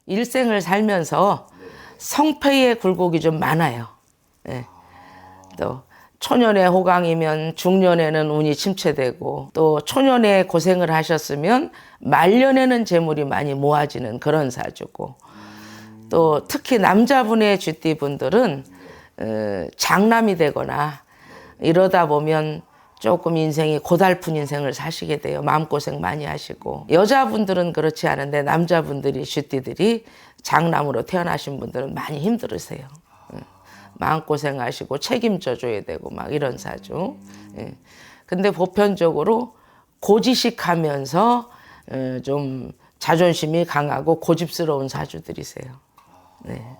일생을 살면서 성패의 굴곡이 좀 많아요. 예. 또 초년에 호강이면 중년에는 운이 침체되고, 또 초년에 고생을 하셨으면 말년에는 재물이 많이 모아지는 그런 사주고, 또 특히 남자분의 쥐띠분들은 장남이 되거나 이러다 보면 조금 인생이 고달픈 인생을 사시게 돼요. 마음고생 많이 하시고. 여자분들은 그렇지 않은데 남자분들이 쥐띠들이 장남으로 태어나신 분들은 많이 힘들으세요. 마음고생하시고 책임져 줘야 되고 막 이런 사주. 근데 보편적으로 고지식하면서 좀 자존심이 강하고 고집스러운 사주들이세요. 네.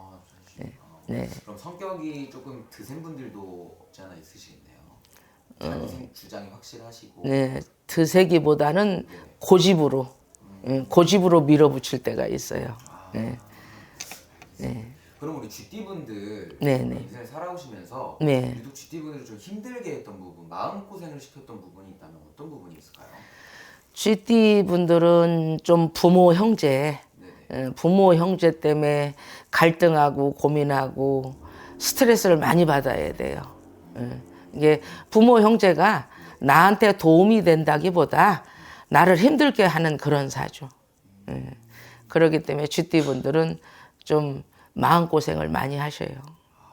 네. 그럼 성격이 조금 드센 분들도 없지 않아 있으시겠네요. 자기 주장이 확실하시고. 네, 드세기보다는 고집으로 고집으로 밀어붙일 때가 있어요. 네. 네. 그럼 우리 쥐띠분들 네네. 인생을 살아오시면서 네. 유독 쥐띠분들을 좀 힘들게 했던 부분, 마음고생을 시켰던 부분이 있다면 어떤 부분이 있을까요? 쥐띠 분들은 좀 부모 형제 때문에 갈등하고 고민하고 스트레스를 많이 받아야 돼요. 이게 부모 형제가 나한테 도움이 된다기보다 나를 힘들게 하는 그런 사주. 그렇기 때문에 쥐띠 분들은 좀 마음고생을 많이 하셔요.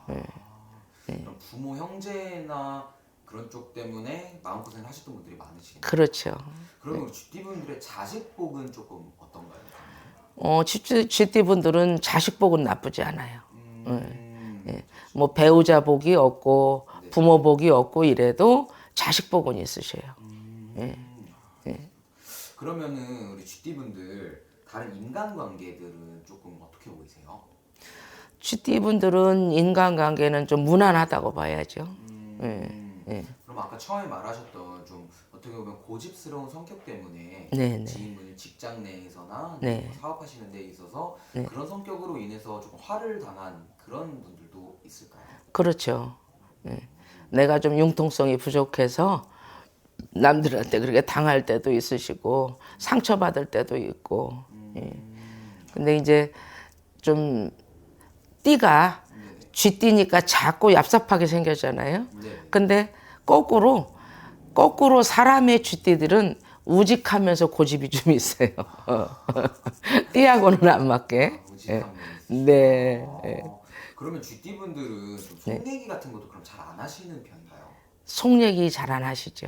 그럼 부모 형제나 그런 쪽 때문에 마음고생을 하셨던 분들이 많으시겠네요. 그렇죠. 그러면 우리 쥐띠분들의 자식복은 조금 어떤가요? 쥐띠 분들은 자식 복은 나쁘지 않아요. 뭐 배우자 복이 없고 부모 복이 없고 이래도 자식 복은 있으셔요. 그러면은 우리 쥐띠분들 다른 인간관계들은 조금 어떻게 보이세요? 쥐띠 분들은 인간관계는 좀 무난하다고 봐야죠. 그럼 아까 처음에 말하셨던 좀 어떻게 보면 고집스러운 성격 때문에 네네. 지인분이 직장 내에서나 네. 뭐 사업하시는 데 있어서 네. 그런 성격으로 인해서 조금 화를 당한 그런 분들도 있을까요? 그렇죠. 내가 좀 융통성이 부족해서 남들한테 그렇게 당할 때도 있으시고 상처받을 때도 있고. 근데 이제 좀 띠가 쥐띠니까 작고 얍삽하게 생겼잖아요. 근데 거꾸로 사람의 쥐띠들은 우직하면서 고집이 좀 있어요. 띠하고는 안 맞게. 우직한 면이 네. 그러면 쥐띠분들은 좀 속내기 같은 것도 그럼 잘 안 하시는 편인가요? 속얘기 잘 안 하시죠.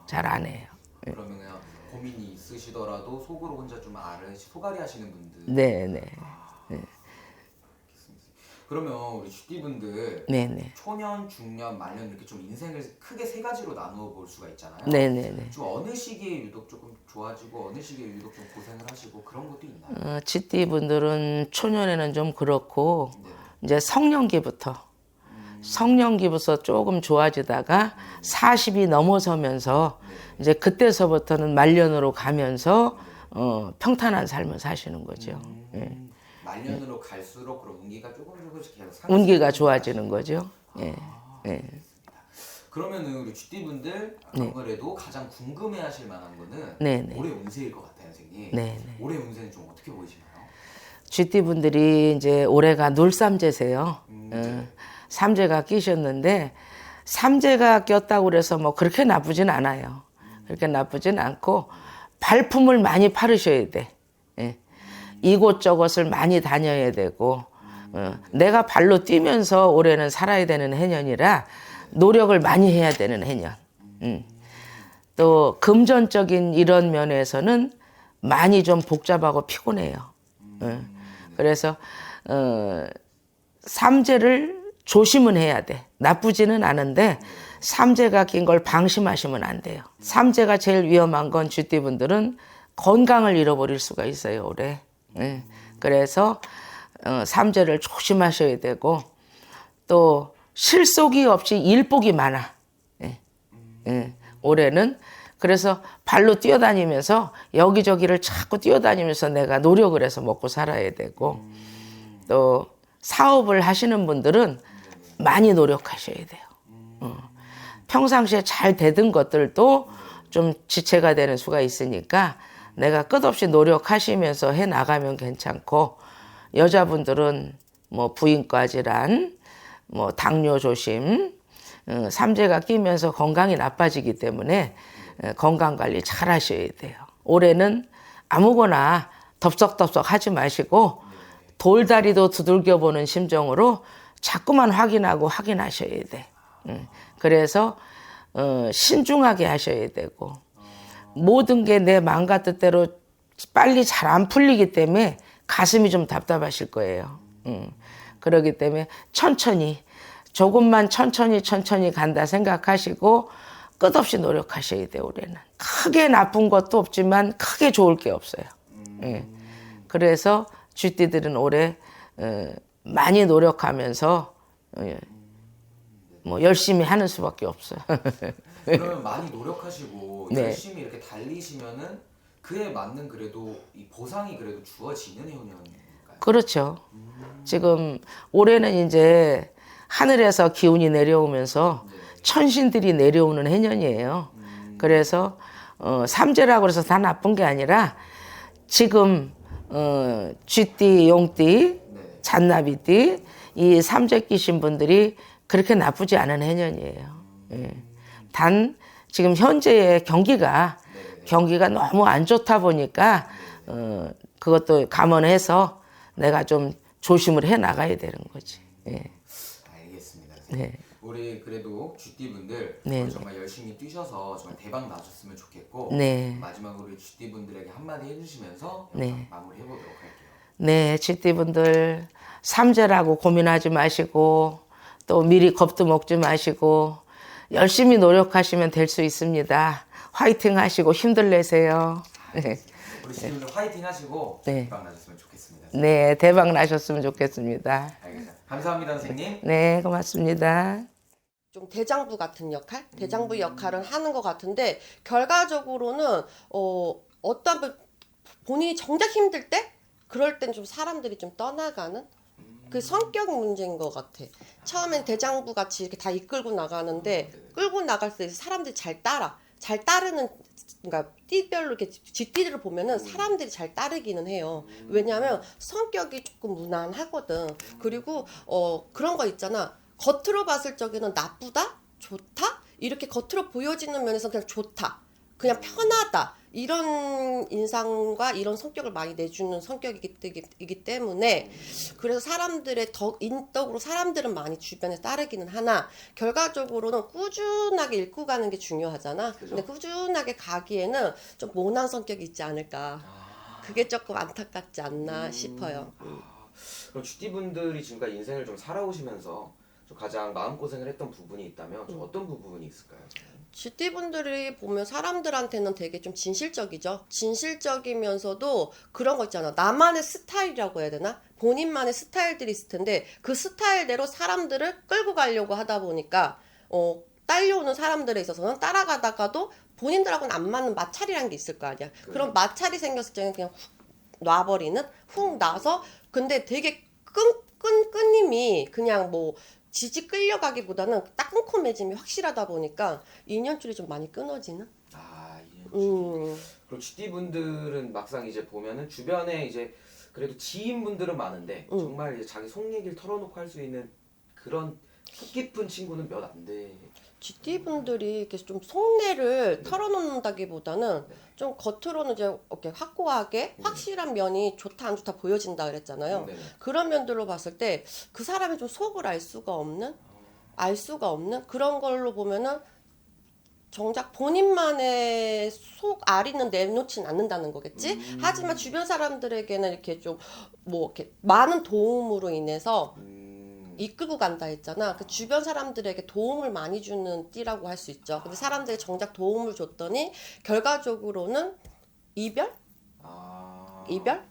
잘 안 해요. 그러면 그냥 고민이 있으시더라도 속으로 혼자 좀 소갈이 하시는 분들. 네네. 그러면 우리 쥐띠분들 네네. 초년, 중년, 말년 이렇게 좀 인생을 크게 세 가지로 나누어 볼 수가 있잖아요. 네네네. 좀 어느 시기에 유독 조금 좋아지고 어느 시기에 유독 좀 고생을 하시고 그런 것도 있나요? 쥐띠 분들은 초년에는 좀 그렇고 네. 이제 성년기부터 조금 좋아지다가 40이 넘어서면서 이제 그때서부터는 말년으로 가면서 평탄한 삶을 사시는 거죠. 말년으로 갈수록 그런 운기가 조금씩 계속 운기가 좋아지는 거죠. 그러면은 우리 쥐띠분들 아무래도 가장 궁금해하실 만한 거는 네네. 올해 운세일 것 같아요, 선생님. 네네. 올해 운세는 좀 어떻게 보이시나요? 쥐띠 분들이 이제 올해가 놀삼재세요. 네. 삼재가 끼셨는데 삼재가 꼈다고 그래서 뭐 그렇게 나쁘진 않아요. 그렇게 나쁘진 않고 발품을 많이 팔으셔야 돼. 이곳저곳을 많이 다녀야 되고 내가 발로 뛰면서 올해는 살아야 되는 해년이라 노력을 많이 해야 되는 해년. 또 금전적인 이런 면에서는 많이 좀 복잡하고 피곤해요. 그래서 삼재를 조심은 해야 돼. 나쁘지는 않은데 삼재가 낀 걸 방심하시면 안 돼요. 삼재가 제일 위험한 건 쥐띠분들은 건강을 잃어버릴 수가 있어요, 올해. 그래서 삼재를 조심하셔야 되고 또 실속이 없이 일복이 많아. 올해는 그래서 발로 뛰어다니면서 여기저기를 자꾸 뛰어다니면서 내가 노력을 해서 먹고 살아야 되고 또 사업을 하시는 분들은 많이 노력하셔야 돼요. 평상시에 잘 되던 것들도 좀 지체가 되는 수가 있으니까 내가 끝없이 노력하시면서 해 나가면 괜찮고, 여자분들은 뭐 부인과 질환, 뭐 당뇨 조심, 삼재가 끼면서 건강이 나빠지기 때문에 건강 관리 잘 하셔야 돼요. 올해는 아무거나 덥석덥석 하지 마시고 돌다리도 두들겨 보는 심정으로 자꾸만 확인하셔야 돼. 그래서 신중하게 하셔야 되고, 모든 게 내 마음과 뜻대로 빨리 잘 안 풀리기 때문에 가슴이 좀 답답하실 거예요. 그렇기 때문에 천천히, 조금만 천천히 간다 생각하시고 끝없이 노력하셔야 돼요. 올해는 크게 나쁜 것도 없지만 크게 좋을 게 없어요. 그래서 쥐띠들은 올해 많이 노력하면서 뭐 열심히 하는 수밖에 없어요. 그러면 많이 노력하시고 네. 열심히 이렇게 달리시면은 그에 맞는 그래도 이 보상이 그래도 주어지는 해운년일까요? 그렇죠. 지금 올해는 이제 하늘에서 기운이 내려오면서 천신들이 내려오는 해년이에요. 그래서 삼재라고 해서 다 나쁜 게 아니라 지금 쥐띠, 용띠, 잔나비띠 이 삼재 끼신 분들이 그렇게 나쁘지 않은 해년이에요. 예. 단 지금 현재의 경기가 너무 안 좋다 보니까 그것도 감안해서 내가 좀 조심을 해 나가야 되는 거지. 예. 알겠습니다. 네. 우리 그래도 쥐띠분들 네. 정말 열심히 뛰셔서 정말 대박 나셨으면 좋겠고, 네. 마지막으로 우리 쥐띠분들에게 한마디 해주시면서 네. 마무리 해보도록 할게요. 네, 쥐띠분들 삼재라고 고민하지 마시고 또 미리 겁도 먹지 마시고 열심히 노력하시면 될 수 있습니다. 화이팅 하시고 힘들 내세요. 네. 우리 쥐띠분들 화이팅 하시고 네. 대박 나셨으면 좋겠습니다. 네, 대박 나셨으면 좋겠습니다. 알겠습니다. 감사합니다, 선생님. 네, 고맙습니다. 좀 대장부 같은 역할? 대장부 역할을 하는 것 같은데, 결과적으로는 어떤 본인이 정작 힘들 때 그럴 땐 좀 사람들이 좀 떠나가는 그 성격 문제인 것 같아. 처음엔 대장부 같이 이렇게 다 이끌고 나가는데 끌고 나갈 때 사람들이 잘 따르는, 그러니까 띠별로 이렇게 쥐띠들을 보면은 사람들이 잘 따르기는 해요. 왜냐하면 성격이 조금 무난하거든. 그리고 그런 거 있잖아. 겉으로 봤을 적에는 나쁘다, 좋다 이렇게 겉으로 보여지는 면에서 그냥 좋다, 그냥 편하다 이런 인상과 이런 성격을 많이 내주는 성격이기 때문에, 그래서 사람들의 인덕으로 사람들은 많이 주변에 따르기는 하나 결과적으로는 꾸준하게 읽고 가는 게 중요하잖아. 그죠? 근데 꾸준하게 가기에는 좀 모난 성격이 있지 않을까. 그게 조금 안타깝지 않나 싶어요. 그럼 쥐띠분들이 지금까지 인생을 좀 살아오시면서 좀 가장 마음고생을 했던 부분이 있다면 좀 어떤 부분이 있을까요? 쥐띠분들이 보면 사람들한테는 되게 좀 진실적이죠. 진실적이면서도 그런 거 있잖아. 나만의 스타일이라고 해야 되나? 본인만의 스타일들이 있을 텐데 그 스타일대로 사람들을 끌고 가려고 하다 보니까 딸려오는 사람들에 있어서는 따라가다가도 본인들하고는 안 맞는 마찰이라는 게 있을 거 아니야. 그럼 마찰이 생겼을 때는 그냥 훅 놔버리는, 훅 놔서, 근데 되게 끊임이 그냥 뭐 지지 끌려가기보다는 딱 끊고 맺음이 확실하다 보니까 인연줄이 좀 많이 끊어지는? 그리고 쥐띠분들은 막상 이제 보면은 주변에 이제 그래도 지인분들은 많은데 정말 이제 자기 속 얘기를 털어놓고 할 수 있는 그런 속 깊은 친구는 몇 안 돼. 쥐띠분들이 이렇게 좀 속내를 털어놓는다기보다는 좀 겉으로는 이제 이렇게 확고하게 확실한 면이 좋다 안 좋다 보여진다 그랬잖아요. 그런 면들로 봤을 때 그 사람이 좀 속을 알 수가 없는 그런 걸로 보면은 정작 본인만의 속 아리는 내놓지는 않는다는 거겠지. 하지만 주변 사람들에게는 이렇게 좀 뭐 이렇게 많은 도움으로 인해서 이끌고 간다 했잖아. 그 주변 사람들에게 도움을 많이 주는 띠라고 할 수 있죠. 근데 사람들이 정작 도움을 줬더니 결과적으로는 이별?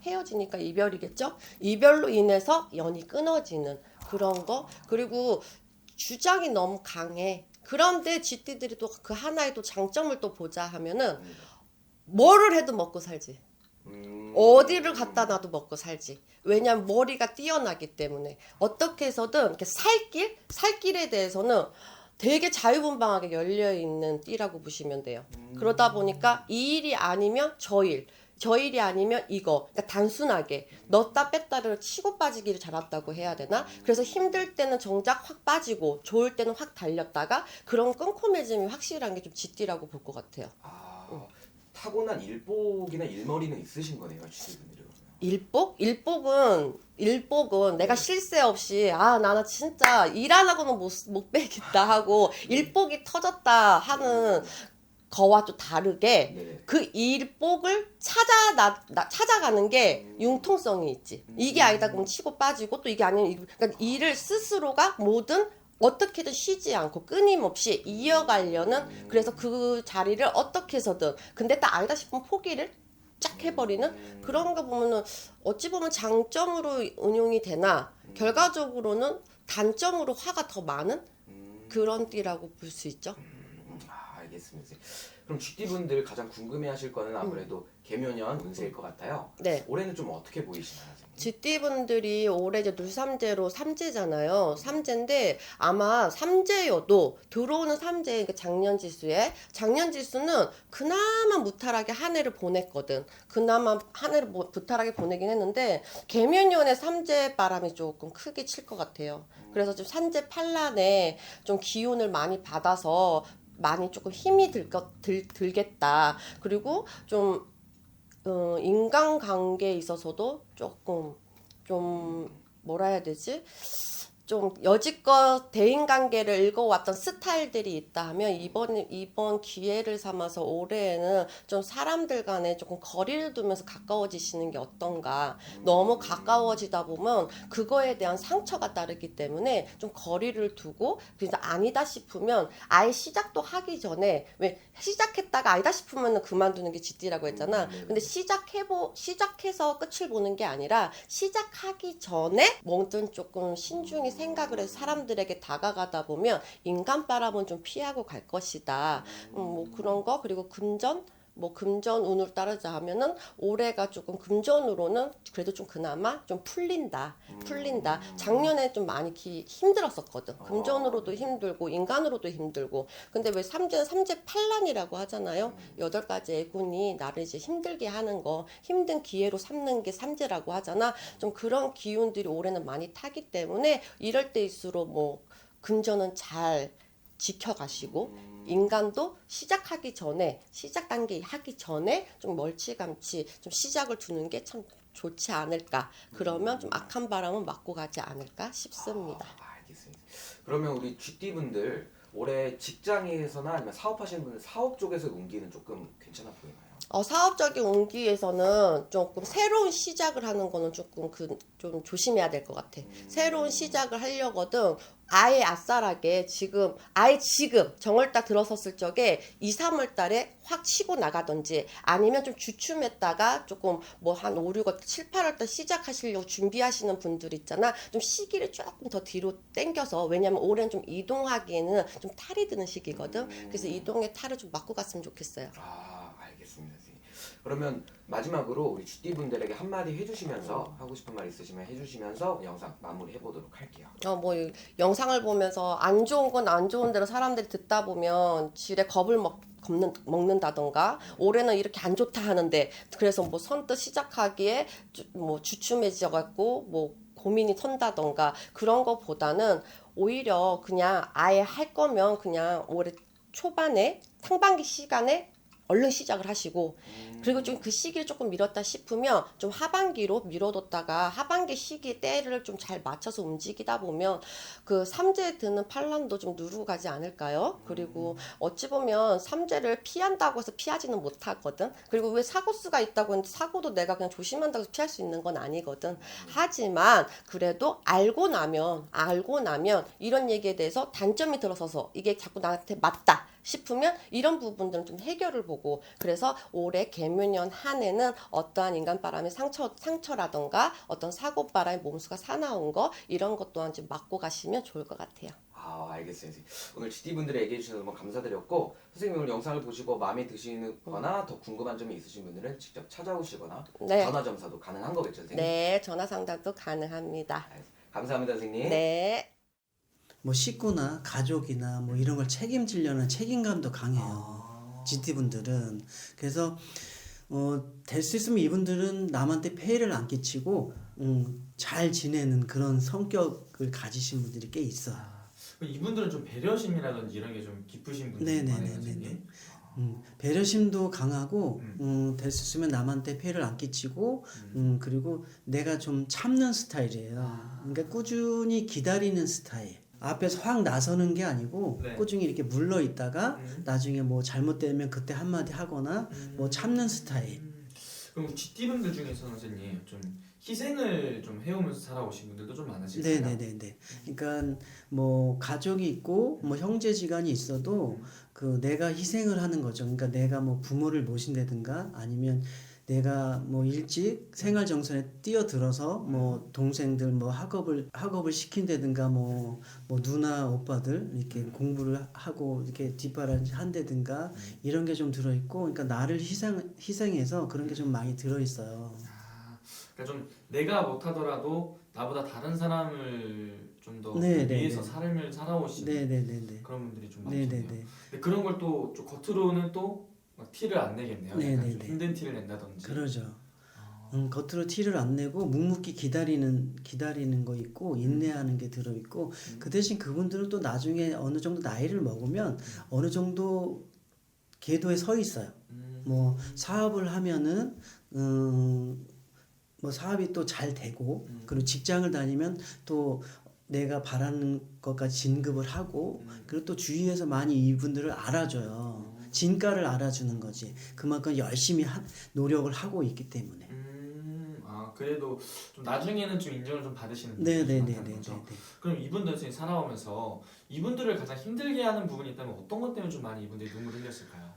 헤어지니까 이별이겠죠? 이별로 인해서 연이 끊어지는 그런 거. 그리고 주장이 너무 강해. 그런데 쥐띠들이 또 그 하나의 또 장점을 또 보자 하면은 뭐를 해도 먹고 살지. 어디를 갖다 놔도 먹고 살지. 왜냐면 머리가 뛰어나기 때문에 어떻게 해서든 이렇게 살길에 대해서는 되게 자유분방하게 열려있는 띠라고 보시면 돼요. 그러다 보니까 이 일이 아니면 저 일, 저 일이 아니면 이거. 그러니까 단순하게 넣었다 뺐다를 치고 빠지기를 잘했다고 해야 되나? 그래서 힘들 때는 정작 확 빠지고 좋을 때는 확 달렸다가 그런 끈코매짐이 확실한 게 좀 쥐띠라고 볼 것 같아요. 타고난 일복이나 일머리는 있으신 거네요, GT분들이. 일복은 내가 쉴 새 없이 나는 진짜 일 안 하고는 못 빼겠다 하고 일복이 터졌다 하는 거와 또 다르게 네. 그 일복을 찾아가는 게 융통성이 있지. 이게 아니다 그러면 치고 빠지고 또 이게 아니면 그러니까 일을 스스로가 뭐든 어떻게든 쉬지 않고 끊임없이 이어가려는 그래서 그 자리를 어떻게 해서든 근데 딱 아니다 싶으면 포기를 쫙 해버리는 그런 거 보면은 어찌 보면 장점으로 운용이 되나 결과적으로는 단점으로 화가 더 많은 그런 띠라고 볼 수 있죠. 알겠습니다. 그럼 GT분들 가장 궁금해하실 거는 아무래도 개묘년 운세일 것 같아요. 네. 올해는 좀 어떻게 보이시나요, 선생님? GT분들이 올해 이제 눌삼재로 삼재잖아요. 삼재인데 아마 삼재여도 들어오는 삼재 그러니까 작년 지수는 그나마 무탈하게 한 해를 보냈거든. 그나마 한 해를 무탈하게 보내긴 했는데 개묘년에 삼재 바람이 조금 크게 칠 것 같아요. 그래서 좀 삼재 판란에 좀 기운을 많이 받아서 많이 조금 힘이 들겠다. 그리고 좀 인간관계에 있어서도 조금 좀 뭐라 해야 되지? 좀 여지껏 대인관계를 읽어왔던 스타일들이 있다 하면 이번 기회를 삼아서 올해에는 좀 사람들 간에 조금 거리를 두면서 가까워지시는 게 어떤가. 너무 가까워지다 보면 그거에 대한 상처가 따르기 때문에 좀 거리를 두고 그래서 아니다 싶으면 아예 시작도 하기 전에 왜 시작했다가 아니다 싶으면 그만두는 게 쥐띠라고 했잖아. 근데 시작해서 끝을 보는 게 아니라 시작하기 전에 뭐든 조금 신중히 생각을 해서 사람들에게 다가가다 보면 인간 바람은 좀 피하고 갈 것이다. 뭐 그런 거 그리고 금전 운을 따르자 하면은 올해가 조금 금전으로는 그래도 좀 그나마 좀 풀린다. 작년에 좀 많이 힘들었었거든. 금전으로도 힘들고 인간으로도 힘들고. 근데 왜 삼재는 삼재 판란이라고 하잖아요. 8가지 애군이 나를 이제 힘들게 하는 거, 힘든 기회로 삼는 게 삼재라고 하잖아. 좀 그런 기운들이 올해는 많이 타기 때문에 이럴 때일수록 뭐 금전은 잘 지켜가시고 인간도 시작 단계 하기 전에 좀 멀찌감치 좀 시작을 두는 게 참 좋지 않을까. 그러면 좀 악한 바람은 맞고 가지 않을까 싶습니다. 알겠습니다. 그러면 우리 GT분들 올해 직장에서나 아니면 사업하시는 분들 사업 쪽에서 운기는 조금 괜찮아 보이나요? 사업적인 운기에서는 조금 새로운 시작을 하는 거는 조금 좀 조심해야 될 것 같아. 새로운 시작을 하려거든 아예 아싸라게 지금 정월 딱 들어섰을 적에 2, 3월 달에 확 치고 나가든지 아니면 좀 주춤했다가 조금 뭐 한 5, 6월, 7, 8월 달 시작하시려고 준비하시는 분들 있잖아. 좀 시기를 조금 더 뒤로 당겨서 왜냐면 올해는 좀 이동하기에는 좀 탈이 드는 시기거든. 그래서 이동의 탈을 좀 막고 갔으면 좋겠어요. 알겠습니다. 그러면 마지막으로 우리 GT분들에게 한마디 해주시면서 하고 싶은 말 있으시면 해주시면서 영상 마무리 해보도록 할게요. 뭐 영상을 보면서 안 좋은 건 안 좋은 대로 사람들이 듣다 보면 지레 겁을 먹는다던가 올해는 이렇게 안 좋다 하는데 그래서 뭐 선뜻 시작하기에 뭐 주춤해져 갖고 뭐 고민이 선다던가 그런 거보다는 오히려 그냥 아예 할 거면 그냥 올해 초반에 상반기 시간에 얼른 시작을 하시고 그리고 좀 그 시기를 조금 미뤘다 싶으면 좀 하반기로 미뤄뒀다가 하반기 시기 때를 좀 잘 맞춰서 움직이다 보면 그 삼재에 드는 판란도 좀 누르고 가지 않을까요? 그리고 어찌 보면 삼재를 피한다고 해서 피하지는 못하거든. 그리고 왜 사고수가 있다고 했는데 사고도 내가 그냥 조심한다고 해서 피할 수 있는 건 아니거든. 하지만 그래도 알고 나면 이런 얘기에 대해서 단점이 들어서서 이게 자꾸 나한테 맞다 싶으면 이런 부분들은 좀 해결을 보고 그래서 올해 개묘년 한 해는 어떠한 인간바람의 상처라던가 어떤 사고바람의 몸수가 사나운 거 이런 것 또한 좀 막고 가시면 좋을 것 같아요. 알겠습니다. 오늘 GT분들이 얘기해 주셔서 너무 감사드렸고 선생님 오늘 영상을 보시고 마음에 드시거나 더 궁금한 점이 있으신 분들은 직접 찾아오시거나 네. 전화 점사도 가능한 거겠죠, 선생님? 네, 전화 상담도 가능합니다. 감사합니다, 선생님. 네. 뭐 식구나 가족이나 뭐 이런 걸 책임지려는 책임감도 강해요. GT분들은. 그래서 될 수 있으면 이분들은 남한테 폐해를 안 끼치고 잘 지내는 그런 성격을 가지신 분들이 꽤 있어요. 그럼 이분들은 좀 배려심이라든지 이런 게 좀 깊으신 분들이 많아요, 네네네네. 선생님? 배려심도 강하고 될 수 있으면 남한테 폐해를 안 끼치고 그리고 내가 좀 참는 스타일이에요. 그러니까 꾸준히 기다리는 스타일. 앞에서 확 나서는 게 아니고 네. 꾸준히 이렇게 물러 있다가 나중에 뭐 잘못되면 그때 한마디 하거나 뭐 참는 스타일. 그럼 GT분들 중에서 선생님 좀 희생을 좀 해오면서 살아오신 분들도 좀 많으실까요? 네네네네. 그러니까 뭐 가족이 있고 뭐 형제지간이 있어도 그 내가 희생을 하는 거죠. 그러니까 내가 뭐 부모를 모신다든가 아니면 내가 뭐 일찍 생활 정선에 뛰어들어서 뭐 동생들 뭐 학업을 시킨다든가 뭐 누나 오빠들 이렇게 공부를 하고 이렇게 뒷바라지 한다든가 이런 게 좀 들어 있고 그러니까 나를 희생해서 그런 게 좀 많이 들어 있어요. 그러니까 좀 내가 못하더라도 나보다 다른 사람을 좀 더 네, 네, 위해서 네. 삶을 살아오신 네네네네. 그런 분들이 좀 많으시네요. 네네네. 근데 그런 걸 또 좀 겉으로는 또 막 티를 안 내겠네요. 네, 약간 네, 좀 네. 힘든 티를 낸다든지. 그러죠. 겉으로 티를 안 내고 묵묵히 기다리는 거 있고 인내하는 게 들어 있고 그 대신 그분들은 또 나중에 어느 정도 나이를 먹으면 어느 정도 궤도에 서 있어요. 뭐 사업을 하면은 뭐 사업이 또 잘 되고 그리고 직장을 다니면 또 내가 바라는 것까지 진급을 하고 그리고 또 주위에서 많이 이분들을 알아줘요. 진가를 알아주는 거지. 그만큼 열심히 노력을 하고 있기 때문에. 아 그래도 좀 나중에는 좀 인정을 좀 받으시는 분들이 네네네네. 많다는 거죠. 그럼 이분들 선생님 살아오면서 이분들을 가장 힘들게 하는 부분이 있다면 어떤 것 때문에 좀 많이 이분들이 눈물을 흘렸을까요?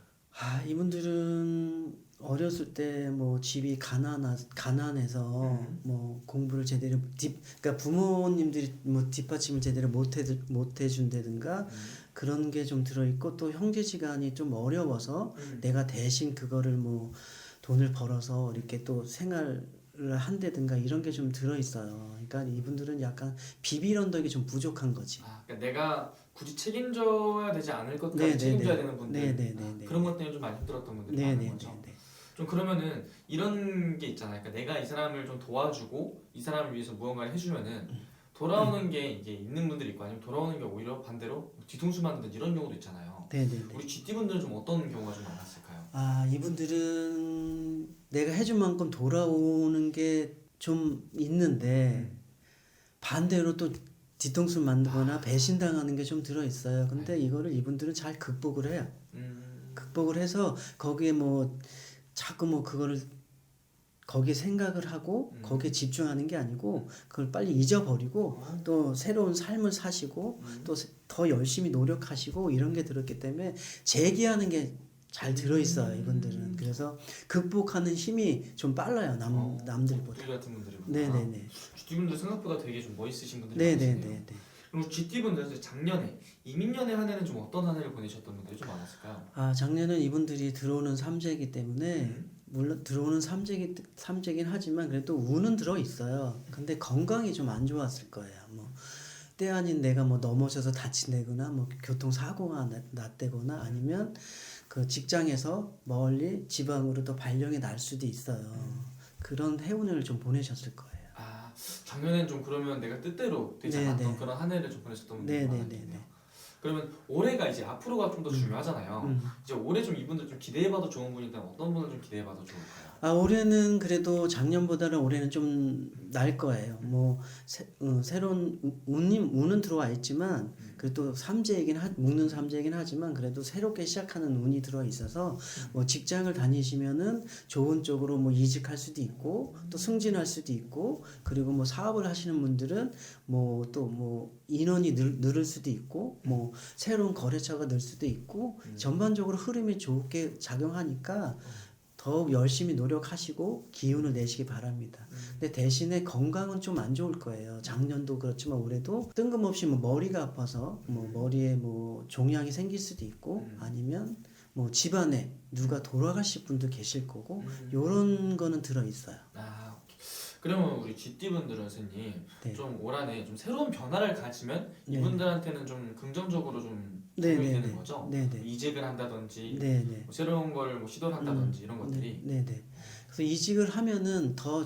이분들은 어렸을 때 뭐 집이 가난해서 뭐 공부를 제대로 그러니까 부모님들이 뭐 뒷받침을 제대로 못 해준다든가 그런 게 좀 들어있고 또 형제지간이 좀 어려워서 내가 대신 그거를 뭐 돈을 벌어서 이렇게 또 생활을 한다든가 이런 게 좀 들어있어요. 그러니까 이분들은 약간 비빌 언덕이 좀 부족한 거지. 그러니까 내가 굳이 책임져야 되지 않을 것까지 네네네. 책임져야 되는 분들 네네네네. 그런 것 때문에 좀 많이 힘들었던 분들이 많은 거죠. 네네네. 좀 그러면은 이런 게 있잖아요. 그러니까 내가 이 사람을 좀 도와주고 이 사람을 위해서 무언가를 해주면은 돌아오는 게 이게 있는 분들이 있고 아니면 돌아오는 게 오히려 반대로 뒤통수 맞는 이런 경우도 있잖아요. 네네네. 우리 GT분들은 좀 어떤 경우가 좀 많았을까요? 이분들은 내가 해준 만큼 돌아오는 게 좀 있는데 반대로 또 뒤통수 만들거나 배신당하는 게 좀 들어있어요. 근데 이거를 이분들은 잘 극복을 해요. 극복을 해서 거기에 뭐 자꾸 뭐 그거를 거기에 생각을 하고 거기에 집중하는 게 아니고 그걸 빨리 잊어버리고 또 새로운 삶을 사시고 또 더 열심히 노력하시고 이런 게 들었기 때문에 재기하는 게 잘 들어있어요 이분들은. 그래서 극복하는 힘이 좀 빨라요 남들보다. 우리 같은 분들이 네네네. GT분들 생각보다 되게 좀 멋있으신 분들이 많으시네요. 네네네. 그럼 GT분들 작년에 이민년의 한 해는 좀 어떤 한 해를 보내셨던 분들이 좀 많았을까요? 작년은 이분들이 들어오는 삼재이기 때문에 물론 들어오는 삼재긴 하지만 그래도 운은 들어 있어요. 근데 건강이 좀 안 좋았을 거예요. 뭐 때 아닌 내가 뭐 넘어져서 다친다거나 뭐 교통사고가 났다거나 아니면 그 직장에서 멀리 지방으로 또 발령이 날 수도 있어요. 그런 해운을 좀 보내셨을 거예요. 작년엔 좀 그러면 내가 뜻대로 되지 네네. 않았던 그런 한 해를 좀 보내셨던 분들이 네네네네. 많았겠네요. 그러면 올해가 이제 앞으로가 좀 더 중요하잖아요. 이제 올해 좀 이분들 좀 기대해봐도 좋은 분이 있다면 어떤 분을 좀 기대해봐도 좋을까요? 올해는 그래도 작년보다는 올해는 좀 날 거예요. 뭐 새로운 운은 들어와 있지만 그래도 묶는 삼재이긴 하지만 그래도 새롭게 시작하는 운이 들어 있어서 뭐 직장을 다니시면은 좋은 쪽으로 뭐 이직할 수도 있고 또 승진할 수도 있고 그리고 뭐 사업을 하시는 분들은 뭐 또 뭐 인원이 늘을 수도 있고 뭐 새로운 거래처가 늘 수도 있고 전반적으로 흐름이 좋게 작용하니까 더욱 열심히 노력하시고 기운을 내시기 바랍니다. 근데 대신에 건강은 좀 안 좋을 거예요. 작년도 그렇지만 올해도 뜬금없이 뭐 머리가 아파서 뭐 머리에 뭐 종양이 생길 수도 있고 아니면 뭐 집안에 누가 돌아가실 분도 계실 거고 요런 거는 들어 있어요. 그러면 우리 GT분들은 선생님 네. 좀 올 한해 좀 새로운 변화를 가지면 네. 이분들한테는 좀 긍정적으로 좀 네, 작용이 네, 되는 네. 거죠? 네, 네. 이직을 한다든지 네네. 뭐 새로운 걸 뭐 시도를 한다든지 이런 것들이 네네. 그래서 이직을 하면은 더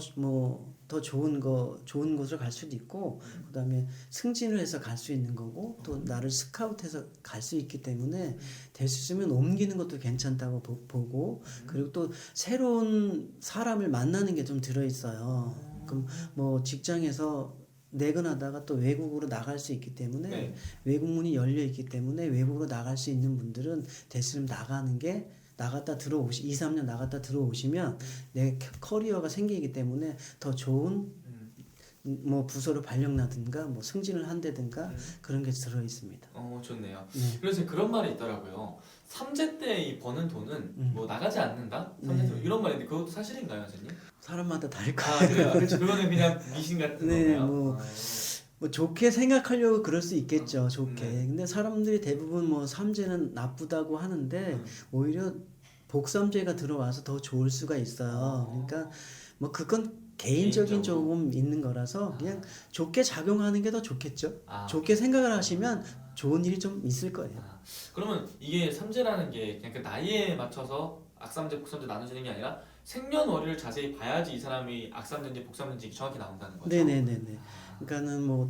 좋은 곳으로 갈 수도 있고 그다음에 승진을 해서 갈 수 있는 거고 또 나를 스카우트해서 갈 수 있기 때문에 될 수 있으면 옮기는 것도 괜찮다고 보고 그리고 또 새로운 사람을 만나는 게 좀 들어 있어요. 그럼 뭐 직장에서 내근하다가 또 외국으로 나갈 수 있기 때문에 네. 외국문이 열려 있기 때문에 외국으로 나갈 수 있는 분들은 됐으면 나가는 게 나갔다 2, 3년 나갔다 들어오시면 내 커리어가 생기기 때문에 더 좋은 뭐 부서로 발령나든가 뭐 승진을 한다든가 그런 게 들어 있습니다. 좋네요. 네. 그래서 그런 말이 있더라고요. 삼재 때 이 버는 돈은 뭐 나가지 않는다. 삼재 때 이런 말인데 그것도 사실인가요, 선생님? 사람마다 다를 아, 거예요. 그래요. 그렇죠. 그거는 그냥 미신 같은 네, 건가요? 뭐 좋게 생각하려고 그럴 수 있겠죠. 좋게. 네. 근데 사람들이 대부분 뭐 삼재는 나쁘다고 하는데 오히려 복삼재가 들어와서 더 좋을 수가 있어요. 그러니까 뭐 그건 개인적인 개인적으로. 조금 있는 거라서 그냥 좋게 작용하는 게 더 좋겠죠. 아, 좋게 생각을 하시면 좋은 일이 좀 있을 거예요. 그러면 이게 삼재라는 게 그냥 그 나이에 맞춰서 악삼재, 복삼재 나눠지는 게 아니라 생년월일을 자세히 봐야지 이 사람이 악삼재인지 복삼재인지 정확히 나온다는 거죠. 네네네네. 그러니까는 뭐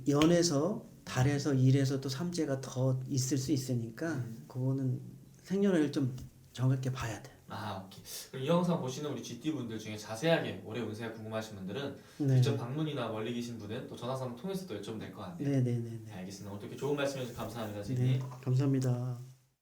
연에서 달에서 일에서 또 삼재가 더 있을 수 있으니까 그거는 생년월일 좀 정확하게 봐야 돼. 오케이. 그럼 이 영상 보시는 우리 GT 분들 중에 자세하게 올해 운세가 궁금하신 분들은 네. 직접 방문이나 멀리 계신 분은 또 전화상 통해서 또 여쭤보면 될 것 같네요. 네네네네. 네, 알겠습니다. 오늘 이렇게 좋은 말씀 해주셔서 감사합니다, 선생님. 네, 감사합니다.